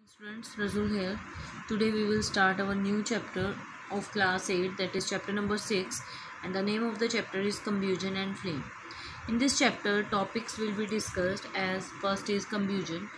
Students, Razul here. Today we will start our new chapter of class 8, that is chapter number 6, and the name of the chapter is combustion and flame. In this chapter topics will be discussed as first is combustion,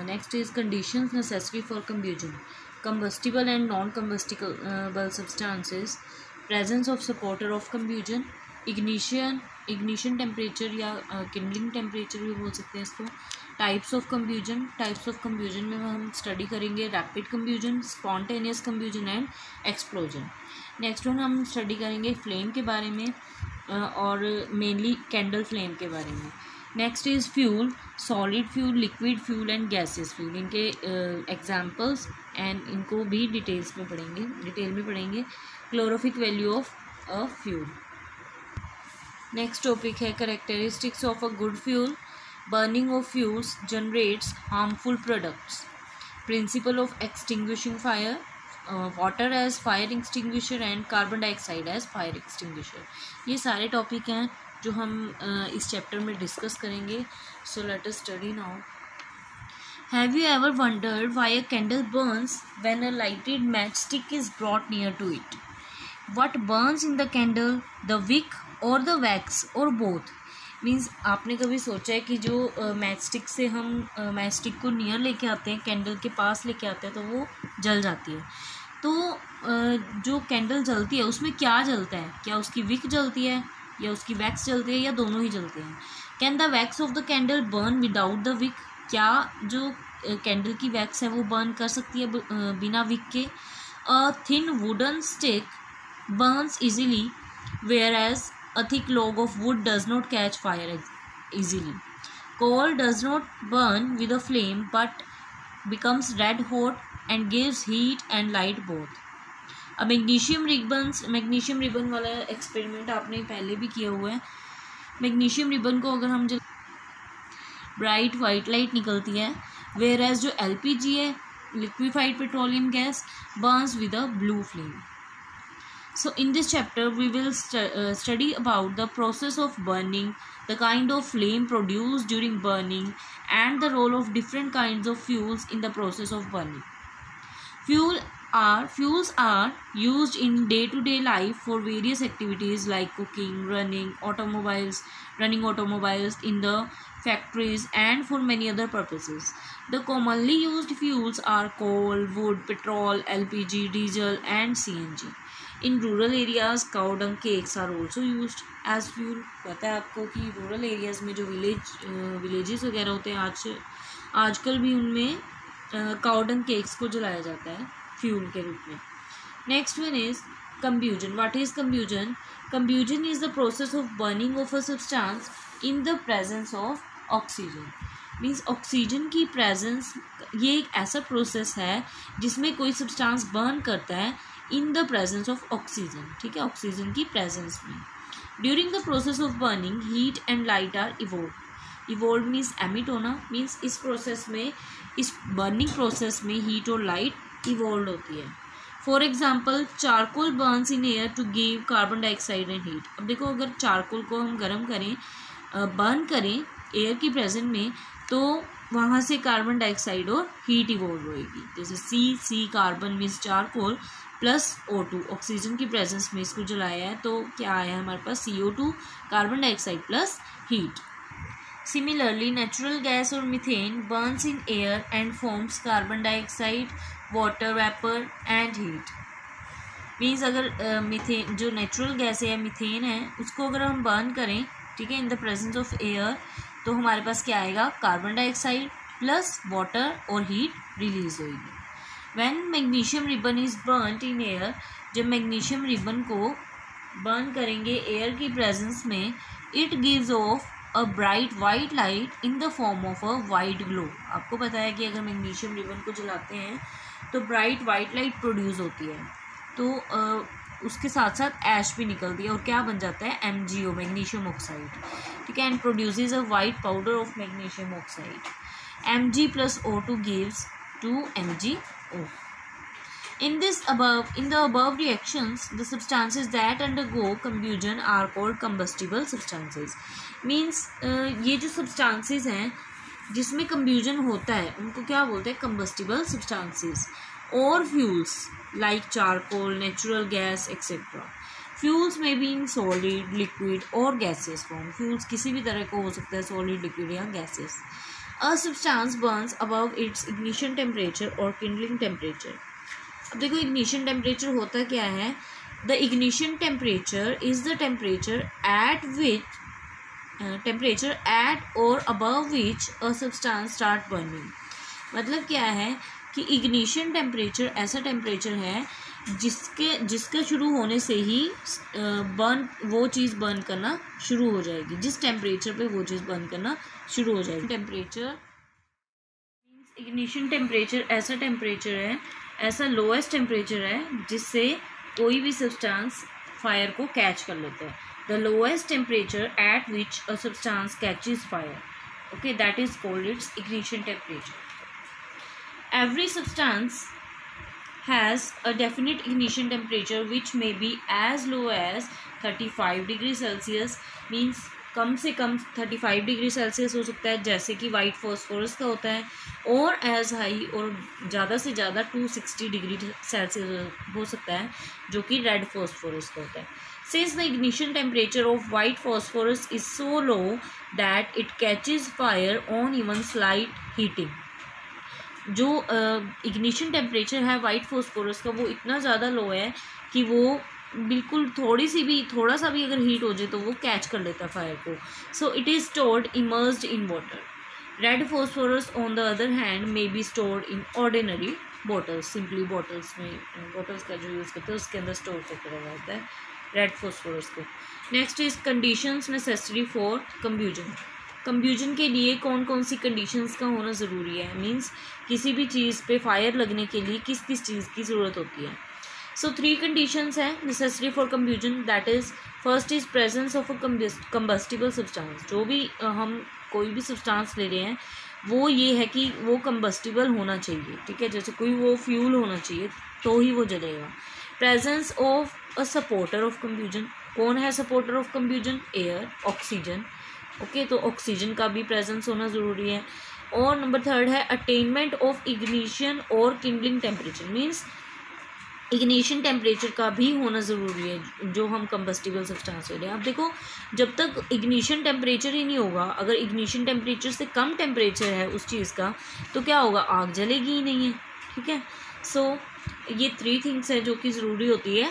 next is conditions necessary for combustion, combustible and non-combustible substances, presence of supporter of combustion, ignition temperature या Kindling temperature भी बोल सकते हैं इसको, types of कम्ब्यूजन में हम study करेंगे rapid combustion, spontaneous combustion and explosion. Next one हम स्टडी करेंगे फ्लेम के बारे में और मेनली कैंडल फ्लेम के बारे में। Next is fuel, solid fuel, liquid fuel and gaseous fuel, इनके एग्जांपल्स एंड इनको भी डिटेल में पढ़ेंगे। Calorific value of a fuel. Next topic है characteristics of a good fuel, burning of fuels generates harmful products, principle of extinguishing fire, water as fire extinguisher and carbon dioxide as fire extinguisher. ये सारे topic हैं जो हम इस chapter में discuss करेंगे। So let us study now. Have you ever wondered why a candle burns when a lighted match stick is brought near to it? What burns in the candle, the wick or the wax or both? Means आपने कभी सोचा है कि जो match stick से हम match stick को near लेके आते हैं, कैंडल के पास लेके आते हैं, तो वो जल जाती है। तो जो कैंडल जलती है उसमें क्या जलता है? क्या उसकी विक जलती है या उसकी वैक्स जलती है या दोनों ही जलते हैं? Can the wax of the candle burn without the wick? क्या जो कैंडल की वैक्स है वो बर्न कर सकती है बिना विक के? A thin wooden stick Burns easily whereas a thick log of wood does not catch fire easily. Coal does not burn with a flame but becomes red hot and gives heat and light both. अब magnesium ribbon वाला experiment आपने पहले भी किया हुआ है। Magnesium ribbon को अगर हम जब ब्राइट वाइट लाइट निकलती है, whereas जो LPG है, liquefied petroleum gas, Burns with a blue flame. So in this chapter we will study about the process of burning, the kind of flame produced during burning, and the role of different kinds of fuels in the process of burning. Fuels are used in day-to-day life for various activities like cooking, running automobiles in the factories, and for many other purposes. The commonly used fuels are coal, wood, petrol, LPG, diesel, and CNG. In rural areas, cow dung cakes are also used as fuel. पता है आपको कि rural areas में जो villages वगैरह होते हैं आजकल भी उनमें काउ डंग केक्स को जलाया जाता है फ्यूल के रूप में। Next one is combustion. What is combustion? Combustion is the process of burning of a substance in the presence of oxygen. Means oxygen की प्रेजेंस, ये एक ऐसा प्रोसेस है जिसमें कोई सब्सटेंस बर्न करता है in the presence of oxygen. ठीक है, ऑक्सीजन की प्रेजेंस में। During the process of burning heat and light are evolve means emit होना, मीन्स इस प्रोसेस में, इस बर्निंग प्रोसेस में हीट और लाइट इवोल्व होती है। For example charcoal burns in air to give carbon dioxide and heat. अब देखो, अगर चारकोल को हम गर्म करें, बर्न करें एयर की प्रेजेंस में, तो वहाँ से कार्बन डाइऑक्साइड और हीट इवोल्व होएगी। जैसे C carbon means charcoal plus O2, oxygen की प्रेजेंस में इसको जलाया है तो क्या आया हमारे पास? CO2, carbon dioxide plus heat. Similarly natural gas और methane burns in air and forms carbon dioxide, water vapour and heat. Means अगर मीथेन जो नेचुरल गैस है, मीथेन है, उसको अगर हम बर्न करें, ठीक है, in the presence of air, तो हमारे पास क्या आएगा? कार्बन डाइऑक्साइड प्लस वाटर और हीट रिलीज होगी। When magnesium ribbon is burned in air, जब मैग्नीशियम रिबन को बर्न करेंगे एयर की प्रेजेंस में, it gives of a bright white light in the form of a white glow. आपको पता है कि अगर मैग्नीशियम रिबन को जलाते हैं तो ब्राइट वाइट लाइट प्रोड्यूस होती है, तो उसके साथ साथ ऐश भी निकलती है और क्या बन जाता है? MgO, magnesium oxide. ठीक है, and produces a white powder of magnesium oxide. Mg plus O2 gives 2MgO. In the above reactions, the substances that undergo combustion are called combustible substances. Means ये जो substances हैं जिसमें कंब्यूजन होता है उनको क्या बोलते हैं, कंबस्टिबल सब्सटेंसेस। और fuels like charcoal, natural gas etcetera. Fuels may be in solid, liquid और गैसेस फॉर्म। फ्यूल्स किसी भी तरह का हो सकता है, सॉलिड, लिक्विड या gaseous. A substance burns above its ignition temperature और किंडलिंग टेम्परेचर। अब देखो इग्निशन टेम्परेचर होता क्या है, the ignition temperature is the temperature at or above which a substance start burning. मतलब क्या है कि इग्निशन टेम्परेचर ऐसा टेम्परेचर है जिसके शुरू होने से ही वो चीज़ बर्न करना शुरू हो जाएगी, जिस टेम्परेचर पे वो चीज़ बर्न करना शुरू हो जाएगी। टेम्परेचर इग्निशन टेम्परेचर ऐसा टेम्परेचर है, ऐसा लोएस्ट टेम्परेचर है जिससे कोई भी सब्सटेंस फायर को कैच कर लेता है। The lowest temperature at which a substance catches fire, okay, that is called its ignition temperature. Every substance has a definite ignition temperature which may be as low as 35 degree Celsius, means कम से कम 35 degree Celsius हो सकता है, जैसे कि white phosphorus का होता है, और एज हाई और ज़्यादा से ज़्यादा 260 डिग्री सेल्सियस हो सकता है, जो कि रेड फॉस्फोरस का होता है। Since the ignition temperature of white phosphorus is so low that it catches fire on even slight heating, जो इग्निशन टेम्परेचर है वाइट फॉस्फोरस का वो इतना ज़्यादा लो है कि वो बिल्कुल थोड़ा सा भी अगर हीट हो जाए तो वो कैच कर लेता है फायर को। So it is stored immersed in water. Red phosphorus on the other hand may be stored in ordinary bottles, simply bottles का जो यूज़ करते हैं उसके अंदर स्टोर करके रखा होता है रेड फॉस्फोरस को। Next is conditions necessary for combustion. Combustion के लिए कौन कौन सी कंडीशंस का होना ज़रूरी है, मींस किसी भी चीज़ पे फायर लगने के लिए किस किस चीज़ की ज़रूरत होती है। सो 3 कंडीशंस हैं necessary for combustion, that is first is presence of a combustible substance. जो भी हम कोई भी सब्सटेंस ले रहे हैं वो ये है कि वो कंबस्टिबल होना चाहिए, ठीक है, जैसे कोई वो फ्यूल होना चाहिए तो ही वो जलेगा। Presence of a supporter of combustion. कौन है supporter of combustion? Air, oxygen, okay, तो ऑक्सीजन का भी प्रेजेंस होना ज़रूरी है। और नंबर 3 है अटेनमेंट ऑफ इग्निशन और kindling temperature, means ignition temperature का भी होना ज़रूरी है जो हम कंबस्टिबल सब्सटेंस ले रहे हैं। अब देखो जब तक इग्निशन टेम्परेचर ही नहीं होगा, अगर इग्निशन टेम्परेचर से कम टेम्परेचर है उस चीज़ का तो क्या होगा, आग जलेगी ही नहीं है, ठीक है। सो ये 3 थिंग्स है जो कि ज़रूरी होती है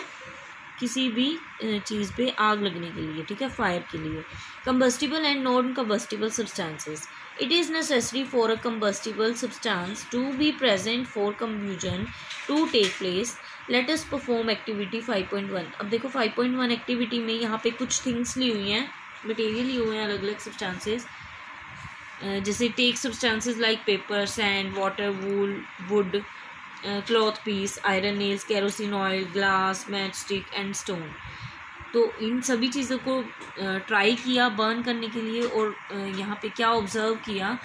किसी भी चीज़ पे आग लगने के लिए, ठीक है, फायर के लिए। Combustible and non combustible substances. It is necessary for a combustible substance to be present for combustion to take place. Let us perform activity 5.1। अब देखो 5.1 एक्टिविटी में यहाँ पे कुछ थिंग्स ली हुई हैं, मटेरियल लिए हुए हैं अलग अलग सब्सटेंसेस, जैसे take substances like paper, sand, water, wool, wood, cloth piece, iron nails, kerosene oil, glass, match stick and stone. तो इन सभी चीज़ों को ट्राई किया बर्न करने के लिए, और यहाँ पे क्या ऑब्जर्व किया।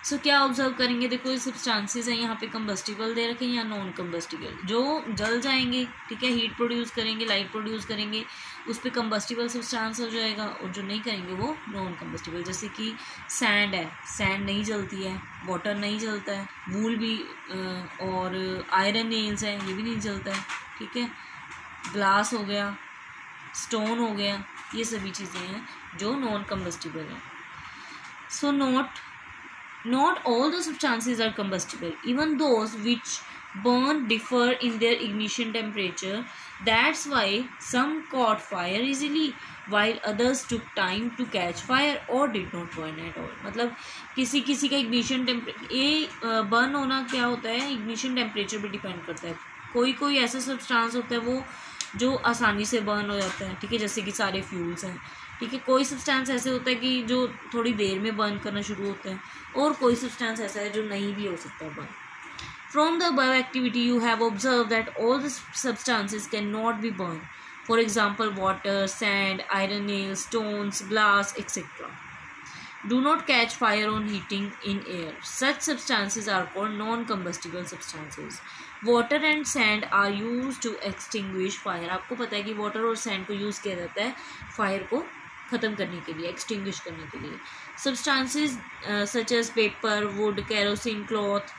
सो क्या ऑब्जर्व करेंगे, देखो ये सब्सटेंसेस हैं यहाँ पे कंबस्टिबल दे रखे हैं या नॉन कंबस्टिबल। जो जल जाएंगे, ठीक है, हीट प्रोड्यूस करेंगे, लाइट प्रोड्यूस करेंगे, उस पर कंबस्टिबल सब्सटेंस हो जाएगा, और जो नहीं करेंगे वो नॉन कंबस्टिबल। जैसे कि सैंड है, सैंड नहीं जलती है, वाटर नहीं जलता है, वूल भी और आयरन नेल्स हैं ये भी नहीं जलता है, ठीक है, ग्लास हो गया, स्टोन हो गया, ये सभी चीज़ें हैं जो नॉन कंबस्टिबल हैं। सो Not all the substances are combustible. Even those which burn differ in their ignition temperature. That's why some caught fire easily, while others took time to catch fire or did not burn at all. मतलब किसी किसी का ignition temperature, ये burn होना क्या होता है, ignition temperature पे डिपेंड करता है। कोई कोई ऐसा सब्सटेंस होता है वो जो आसानी से बर्न हो जाता है, ठीक है, जैसे कि सारे फ्यूल्स हैं, ठीक है। कोई सब्सटेंस ऐसे होता है कि जो थोड़ी देर में बर्न करना शुरू होता है, और कोई सब्सटेंस ऐसा है जो नहीं भी हो सकता burn. From the above activity you have observe that all the substances can not be burn, for example water, sand, iron nails, stones, glass etcetera do not catch fire on heating in air. Such substances are called non-combustible substances. Water and sand are used to extinguish fire. आपको पता है कि water और sand को use किया जाता है fire को ख़त्म करने के लिए, एक्सटिंग्विश करने के लिए. Substances such as paper, wood, kerosene, cloth,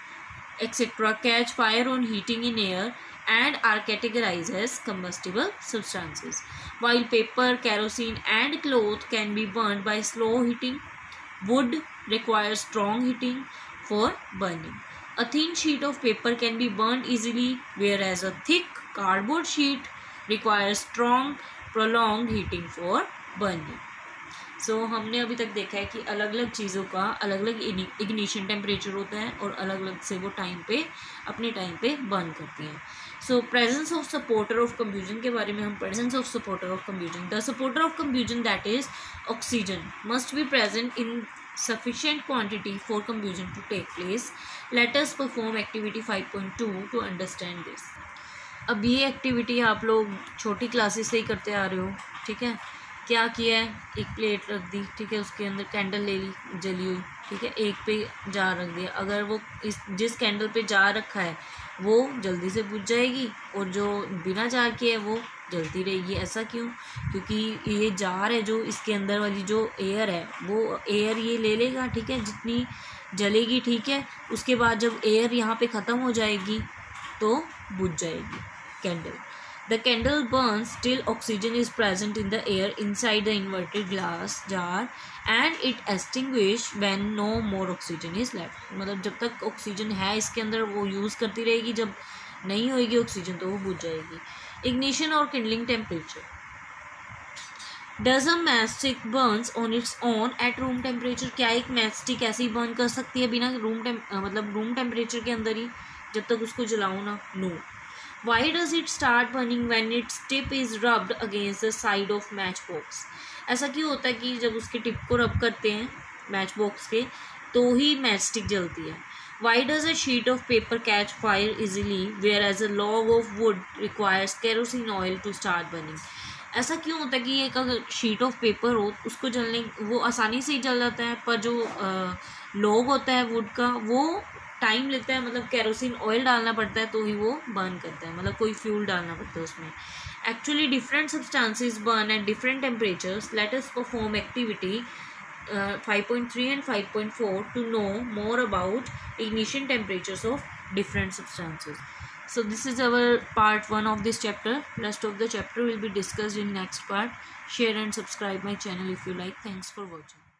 etc. catch fire on heating in air and are categorized as combustible substances. While paper, kerosene and cloth can be burned by slow heating, wood requires strong heating for burning. A thin sheet of paper can be burned easily, whereas a thick cardboard sheet requires strong prolonged heating for burning. हमने अभी तक देखा है कि अलग अलग चीज़ों का अलग अलग इग्निशन टेम्परेचर होता है और अलग अलग से वो अपने टाइम पे बर्न करती हैं. Presence of supporter of combustion के बारे में हम presence of supporter of combustion. The supporter of combustion that is oxygen must be present in sufficient quantity for combustion to take place. Let us perform activity 5.2 to understand this. अब ये activity आप लोग छोटी classes से ही करते आ रहे हो, ठीक है. क्या किया है, एक प्लेट रख दी, ठीक है, उसके अंदर कैंडल ले ली जली हुई, ठीक है, एक पे जार रख दिया. अगर वो जिस कैंडल पे जार रखा है वो जल्दी से बुझ जाएगी और जो बिना जार के है वो जलती रहेगी. ऐसा क्यों? क्योंकि ये जार है, जो इसके अंदर वाली जो एयर है वो एयर ये ले लेगा, ठीक है, जितनी जलेगी, ठीक है. उसके बाद जब एयर यहाँ पे ख़त्म हो जाएगी तो बुझ जाएगी candle. The candle burns till oxygen is present in the air inside the inverted glass jar and it extinguishes when no more oxygen is left. मतलब जब तक ऑक्सीजन है इसके अंदर वो यूज़ करती रहेगी, जब नहीं होएगी ऑक्सीजन तो वो बुझ जाएगी. इग्निशन और kindling temperature. Does a matchstick burns on its own at room temperature? क्या एक मैचस्टिक ऐसे ही बर्न कर सकती है बिना रूम टेम्परेचर के अंदर ही, जब तक उसको जलाऊँ ना? No. Why does it start burning when its tip is rubbed against the side of matchbox? ऐसा क्यों होता है कि जब उसके टिप को रब करते हैं मैच बॉक्स के तो ही मैच स्टिक जलती है. Why does a sheet of paper catch fire easily whereas a log of wood requires kerosene oil to start burning? ऐसा क्यों होता है कि एक अगर शीट ऑफ पेपर हो उसको जलने वो आसानी से ही जल जाता है, पर जो लॉग होता है वुड का वो टाइम लेता है, मतलब केरोसिन ऑयल डालना पड़ता है तो ही वो बर्न करता है, मतलब कोई फ्यूल डालना पड़ता है उसमें. Actually different substances burn at different temperatures. Late us perform activity 5.3 and 5.4 to know more about ignition temperatures of different substances. So this is our part 1 of this chapter. Rest of the chapter will be discussed in next part. Share and subscribe my channel if you like. Thanks for watching.